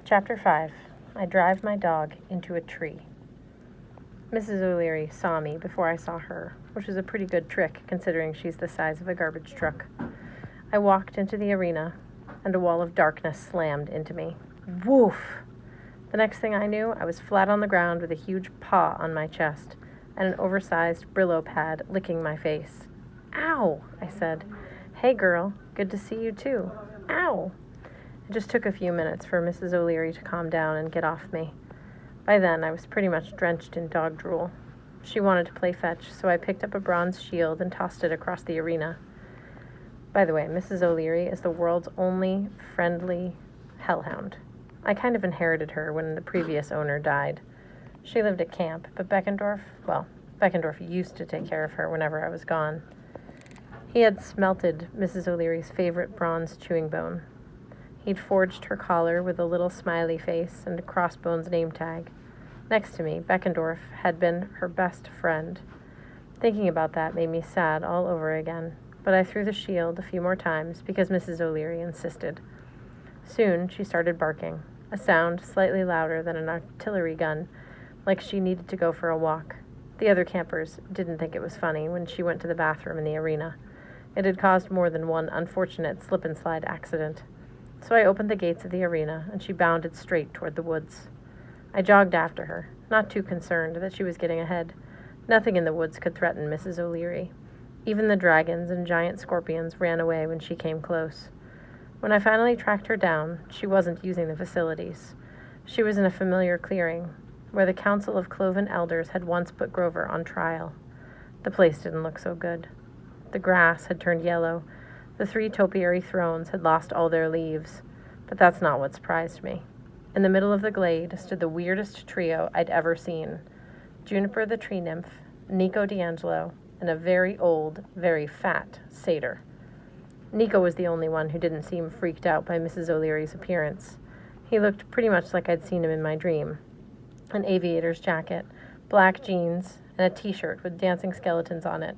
Chapter 5. I drive my dog into a tree. Mrs. O'Leary saw me before I saw her, which was a pretty good trick considering she's the size of a garbage truck. I walked into the arena, and a wall of darkness slammed into me. Woof! The next thing I knew, I was flat on the ground with a huge paw on my chest and an oversized Brillo pad licking my face. Ow! I said. Hey girl, good to see you too. Ow! It just took a few minutes for Mrs. O'Leary to calm down and get off me. By then, I was pretty much drenched in dog drool. She wanted to play fetch, so I picked up a bronze shield and tossed it across the arena. By the way, Mrs. O'Leary is the world's only friendly hellhound. I kind of inherited her when the previous owner died. She lived at camp, but Beckendorf used to take care of her whenever I was gone. He had smelted Mrs. O'Leary's favorite bronze chewing bone. He'd forged her collar with a little smiley face and a Crossbones name tag. Next to me, Beckendorf had been her best friend. Thinking about that made me sad all over again, but I threw the shield a few more times because Mrs. O'Leary insisted. Soon she started barking, a sound slightly louder than an artillery gun, like she needed to go for a walk. The other campers didn't think it was funny when she went to the bathroom in the arena. It had caused more than one unfortunate slip-and-slide accident. So I opened the gates of the arena, and she bounded straight toward the woods. I jogged after her, not too concerned that she was getting ahead. Nothing in the woods could threaten Mrs. O'Leary. Even the dragons and giant scorpions ran away when she came close. When I finally tracked her down, she wasn't using the facilities. She was in a familiar clearing, where the Council of Cloven Elders had once put Grover on trial. The place didn't look so good. The grass had turned yellow. The 3 topiary thrones had lost all their leaves, but that's not what surprised me. In the middle of the glade stood the weirdest trio I'd ever seen. Juniper the tree nymph, Nico D'Angelo, and a very old, very fat satyr. Nico was the only one who didn't seem freaked out by Mrs. O'Leary's appearance. He looked pretty much like I'd seen him in my dream. An aviator's jacket, black jeans, and a t-shirt with dancing skeletons on it,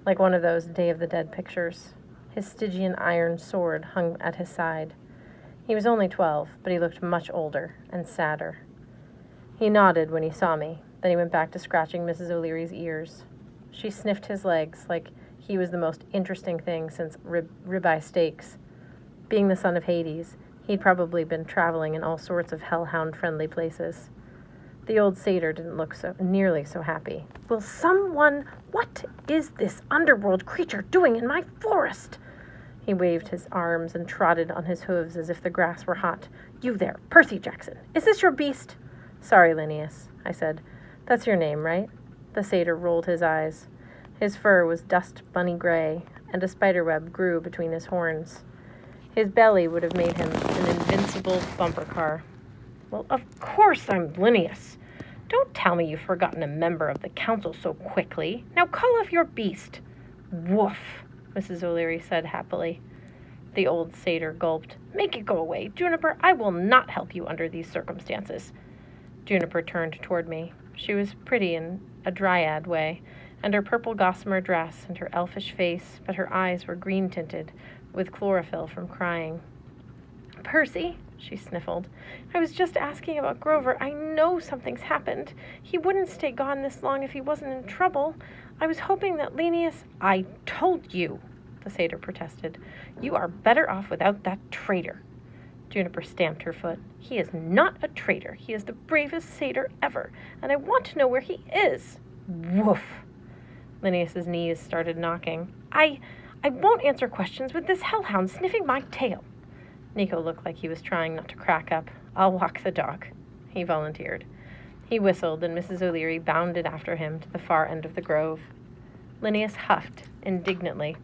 like one of those Day of the Dead pictures. His Stygian iron sword hung at his side. He was only 12, but he looked much older and sadder. He nodded when he saw me, then he went back to scratching Mrs. O'Leary's ears. She sniffed his legs like he was the most interesting thing since ribeye steaks. Being the son of Hades, he'd probably been traveling in all sorts of hellhound-friendly places. The old satyr didn't look nearly so happy. What is this underworld creature doing in my forest? He waved his arms and trotted on his hooves as if the grass were hot. You there, Percy Jackson. Is this your beast? Sorry, Linnaeus, I said. That's your name, right? The satyr rolled his eyes. His fur was dust bunny gray, and a spiderweb grew between his horns. His belly would have made him an invincible bumper car. Well, of course I'm Linnaeus. Don't tell me you've forgotten a member of the council so quickly. Now call off your beast. Woof, Mrs. O'Leary said happily. The old satyr gulped. Make it go away, Juniper. I will not help you under these circumstances. Juniper turned toward me. She was pretty in a dryad way, and her purple gossamer dress and her elfish face, but her eyes were green-tinted, with chlorophyll from crying. Percy, she sniffled. I was just asking about Grover. I know something's happened. He wouldn't stay gone this long if he wasn't in trouble. I was hoping that Linnaeus... I told you, the satyr protested. You are better off without that traitor. Juniper stamped her foot. He is not a traitor. He is the bravest satyr ever, and I want to know where he is. Woof. Linnaeus's knees started knocking. I won't answer questions with this hellhound sniffing my tail. Nico looked like he was trying not to crack up. I'll walk the dog, he volunteered. He whistled, and Mrs. O'Leary bounded after him to the far end of the grove. Linnaeus huffed indignantly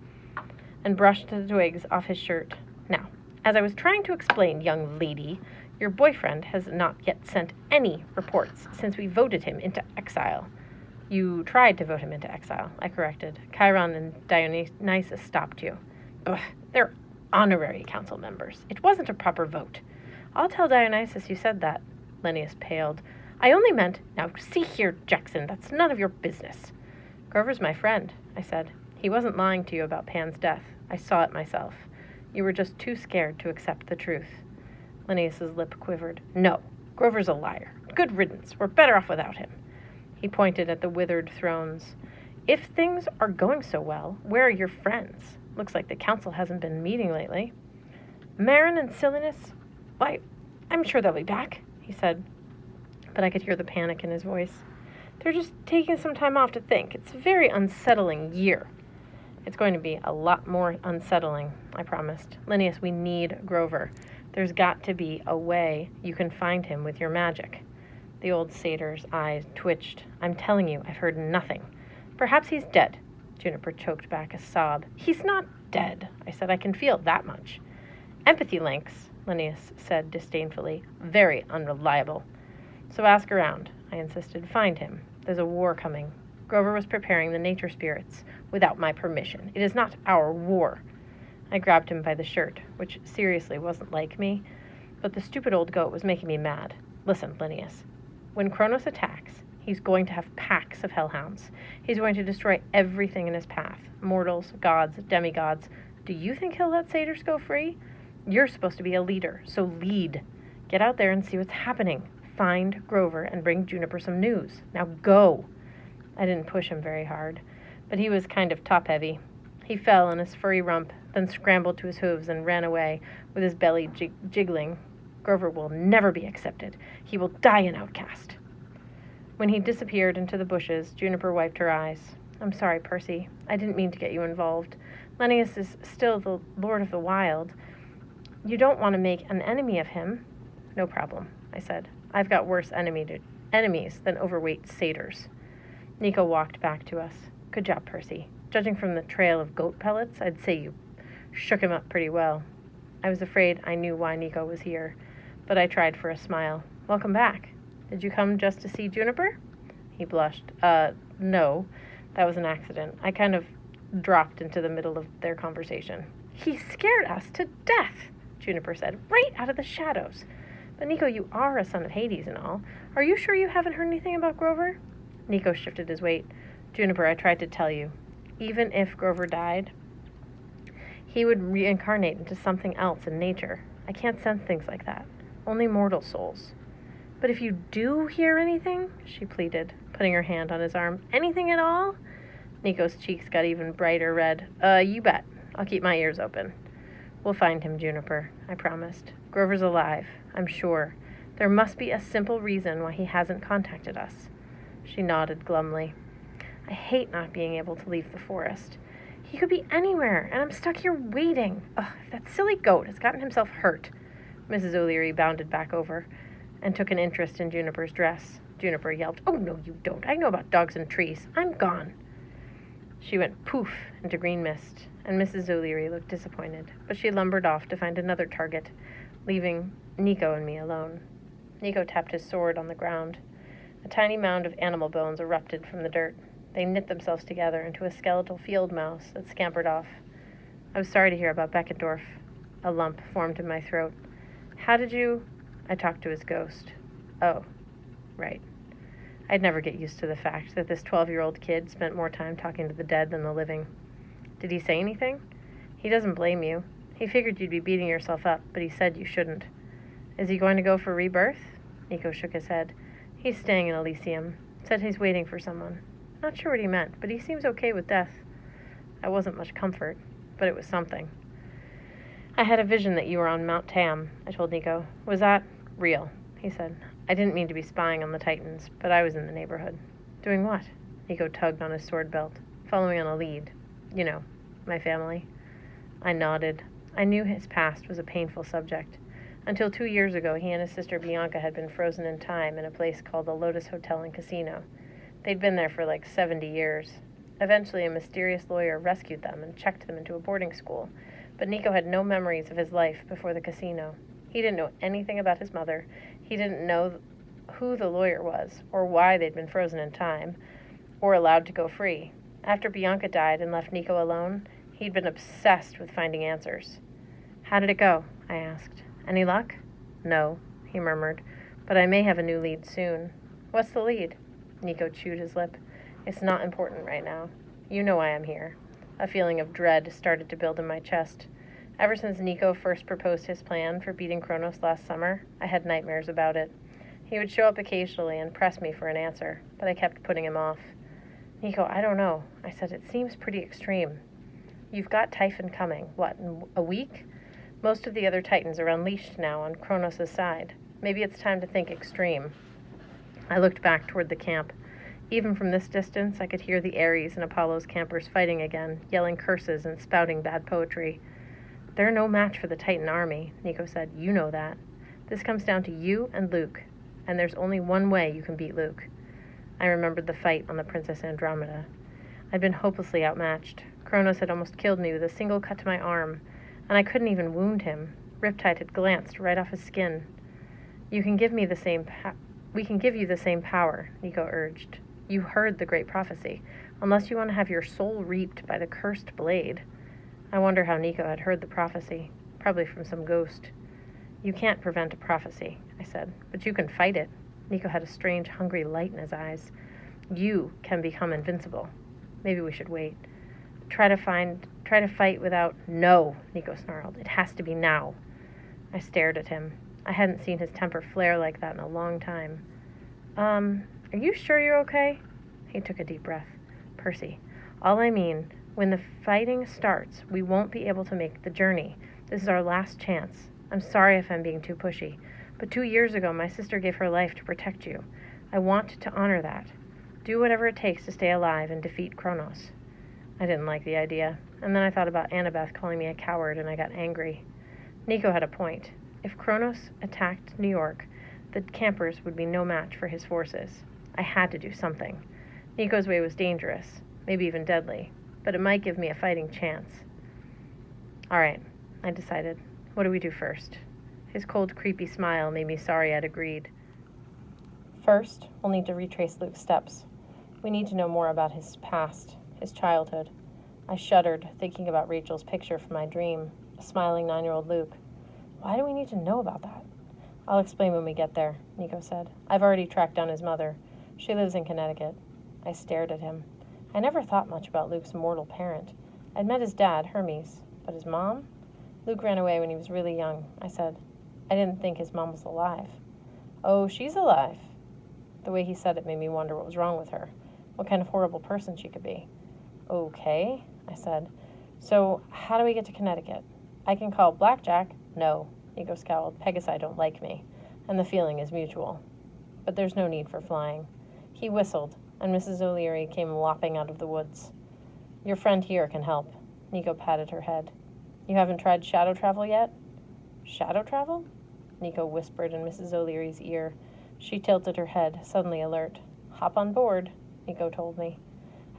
and brushed the twigs off his shirt. Now, as I was trying to explain, young lady, your boyfriend has not yet sent any reports since we voted him into exile. You tried to vote him into exile, I corrected. Chiron and Dionysus stopped you. Ugh, they're honorary council members. It wasn't a proper vote. I'll tell Dionysus you said that. Linnaeus paled. I only meant... Now, see here, Jackson, that's none of your business. Grover's my friend, I said. He wasn't lying to you about Pan's death. I saw it myself. You were just too scared to accept the truth. Linnaeus's lip quivered. No, Grover's a liar. Good riddance. We're better off without him. He pointed at the withered thrones. If things are going so well, where are your friends? Looks like the council hasn't been meeting lately. Marin and Silenus? Why, I'm sure they'll be back, he said. But I could hear the panic in his voice. They're just taking some time off to think. It's a very unsettling year. It's going to be a lot more unsettling, I promised. Linnaeus, we need Grover. There's got to be a way you can find him with your magic. The old satyr's eyes twitched. I'm telling you, I've heard nothing. Perhaps he's dead. Juniper choked back a sob. He's not dead, I said. I can feel that much. Empathy links, Linnaeus said disdainfully. Very unreliable. So ask around, I insisted. Find him. There's a war coming. Grover was preparing the nature spirits without my permission. It is not our war. I grabbed him by the shirt, which seriously wasn't like me, but the stupid old goat was making me mad. Listen, Linnaeus. When Kronos attacks, he's going to have packs of hellhounds. He's going to destroy everything in his path. Mortals, gods, demigods. Do you think he'll let satyrs go free? You're supposed to be a leader, so lead. Get out there and see what's happening. Find Grover and bring Juniper some news. Now go. I didn't push him very hard, but he was kind of top-heavy. He fell on his furry rump, then scrambled to his hooves and ran away with his belly jiggling. Grover will never be accepted. He will die an outcast. When he disappeared into the bushes, Juniper wiped her eyes. I'm sorry, Percy. I didn't mean to get you involved. Linnaeus is still the Lord of the Wild. You don't want to make an enemy of him. No problem, I said. I've got worse enemies than overweight satyrs. Nico walked back to us. Good job, Percy. Judging from the trail of goat pellets, I'd say you shook him up pretty well. I was afraid I knew why Nico was here, but I tried for a smile. Welcome back. Did you come just to see Juniper? He blushed. No. That was an accident. I kind of dropped into the middle of their conversation. He scared us to death, Juniper said, right out of the shadows. But Nico, you are a son of Hades and all. Are you sure you haven't heard anything about Grover? Nico shifted his weight. Juniper, I tried to tell you. Even if Grover died, he would reincarnate into something else in nature. I can't sense things like that. Only mortal souls. But if you do hear anything, she pleaded, putting her hand on his arm. Anything at all? Nico's cheeks got even brighter red. You bet. I'll keep my ears open. We'll find him, Juniper, I promised. Grover's alive, I'm sure. There must be a simple reason why he hasn't contacted us. She nodded glumly. I hate not being able to leave the forest. He could be anywhere, and I'm stuck here waiting. Ugh, if that silly goat has gotten himself hurt. Mrs. O'Leary bounded back over and took an interest in Juniper's dress. Juniper yelped, Oh, no, you don't. I know about dogs and trees. I'm gone. She went poof into green mist, and Mrs. O'Leary looked disappointed, but she lumbered off to find another target, leaving Nico and me alone. Nico tapped his sword on the ground. A tiny mound of animal bones erupted from the dirt. They knit themselves together into a skeletal field mouse that scampered off. I was sorry to hear about Beckendorf. A lump formed in my throat. How did you... I talked to his ghost. Oh, right. I'd never get used to the fact that this 12-year-old kid spent more time talking to the dead than the living. Did he say anything? He doesn't blame you. He figured you'd be beating yourself up, but he said you shouldn't. Is he going to go for rebirth? Nico shook his head. He's staying in Elysium. Said he's waiting for someone. Not sure what he meant, but he seems okay with death. I wasn't much comfort, but it was something. I had a vision that you were on Mount Tam, I told Nico. Was that real? He said. I didn't mean to be spying on the Titans, but I was in the neighborhood. Doing what? Nico tugged on his sword belt. Following on a lead. You know, my family. I nodded. I knew his past was a painful subject. Until 2 years ago, he and his sister Bianca had been frozen in time in a place called the Lotus Hotel and Casino. They'd been there for like 70 years. Eventually, a mysterious lawyer rescued them and checked them into a boarding school. But Nico had no memories of his life before the casino. He didn't know anything about his mother. He didn't know who the lawyer was, or why they'd been frozen in time, or allowed to go free. After Bianca died and left Nico alone, he'd been obsessed with finding answers. How did it go? I asked. Any luck? No, he murmured, but I may have a new lead soon. What's the lead? Nico chewed his lip. It's not important right now. You know why I'm here. A feeling of dread started to build in my chest. Ever since Nico first proposed his plan for beating Kronos last summer, I had nightmares about it. He would show up occasionally and press me for an answer, but I kept putting him off. Nico, I don't know. I said, it seems pretty extreme. You've got Typhon coming. What, in a week? Most of the other Titans are unleashed now on Kronos' side. Maybe it's time to think extreme. I looked back toward the camp. Even from this distance, I could hear the Ares and Apollo's campers fighting again, yelling curses and spouting bad poetry. They're no match for the Titan army, Nico said. You know that. This comes down to you and Luke, and there's only one way you can beat Luke. I remembered the fight on the Princess Andromeda. I'd been hopelessly outmatched. Kronos had almost killed me with a single cut to my arm, and I couldn't even wound him. Riptide had glanced right off his skin. We can give you the same power, Nico urged. You heard the great prophecy. Unless you want to have your soul reaped by the cursed blade. I wonder how Nico had heard the prophecy. Probably from some ghost. You can't prevent a prophecy, I said, but you can fight it. Nico had a strange, hungry light in his eyes. You can become invincible. Maybe we should wait. Try to fight without... No, Nico snarled. It has to be now. I stared at him. I hadn't seen his temper flare like that in a long time. Are you sure you're okay? He took a deep breath. Percy, all I mean, when the fighting starts, we won't be able to make the journey. This is our last chance. I'm sorry if I'm being too pushy, but 2 years ago my sister gave her life to protect you. I want to honor that. Do whatever it takes to stay alive and defeat Kronos. I didn't like the idea, and then I thought about Annabeth calling me a coward, and I got angry. Nico had a point. If Kronos attacked New York, the campers would be no match for his forces. I had to do something. Nico's way was dangerous, maybe even deadly, but it might give me a fighting chance. All right, I decided. What do we do first? His cold, creepy smile made me sorry I'd agreed. First, we'll need to retrace Luke's steps. We need to know more about his past, his childhood. I shuddered, thinking about Rachel's picture from my dream, a smiling 9-year-old Luke. Why do we need to know about that? I'll explain when we get there, Nico said. I've already tracked down his mother. She lives in Connecticut. I stared at him. I never thought much about Luke's mortal parent. I'd met his dad, Hermes, but his mom? Luke ran away when he was really young, I said. I didn't think his mom was alive. Oh, she's alive. The way he said it made me wonder what was wrong with her, what kind of horrible person she could be. Okay, I said. So, how do we get to Connecticut? I can call Blackjack. No, Nico scowled. Pegasi don't like me, and the feeling is mutual. But there's no need for flying. He whistled, and Mrs. O'Leary came lopping out of the woods. Your friend here can help. Nico patted her head. You haven't tried shadow travel yet? Shadow travel? Nico whispered in Mrs. O'Leary's ear. She tilted her head, suddenly alert. Hop on board, Nico told me.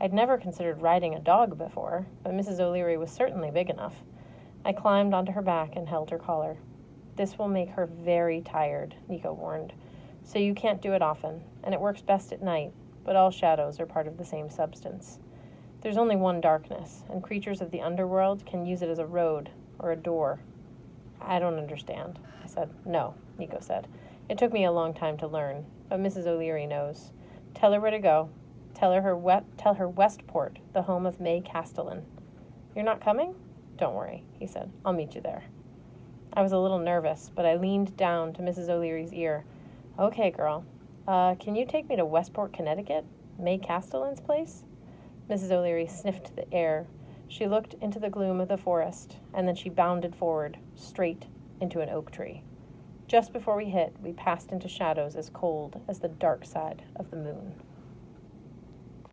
I'd never considered riding a dog before, but Mrs. O'Leary was certainly big enough. I climbed onto her back and held her collar. This will make her very tired, Nico warned. So you can't do it often, and it works best at night, but all shadows are part of the same substance. There's only one darkness, and creatures of the underworld can use it as a road or a door. I don't understand, I said. No, Nico said. It took me a long time to learn, but Mrs. O'Leary knows. Tell her where to go. Tell her Westport, the home of May Castellan. You're not coming? Don't worry, he said. I'll meet you there. I was a little nervous, but I leaned down to Mrs. O'Leary's ear. Okay, girl. Can you take me to Westport, Connecticut? May Castellan's place? Mrs. O'Leary sniffed the air. She looked into the gloom of the forest, and then she bounded forward, straight into an oak tree. Just before we hit, we passed into shadows as cold as the dark side of the moon.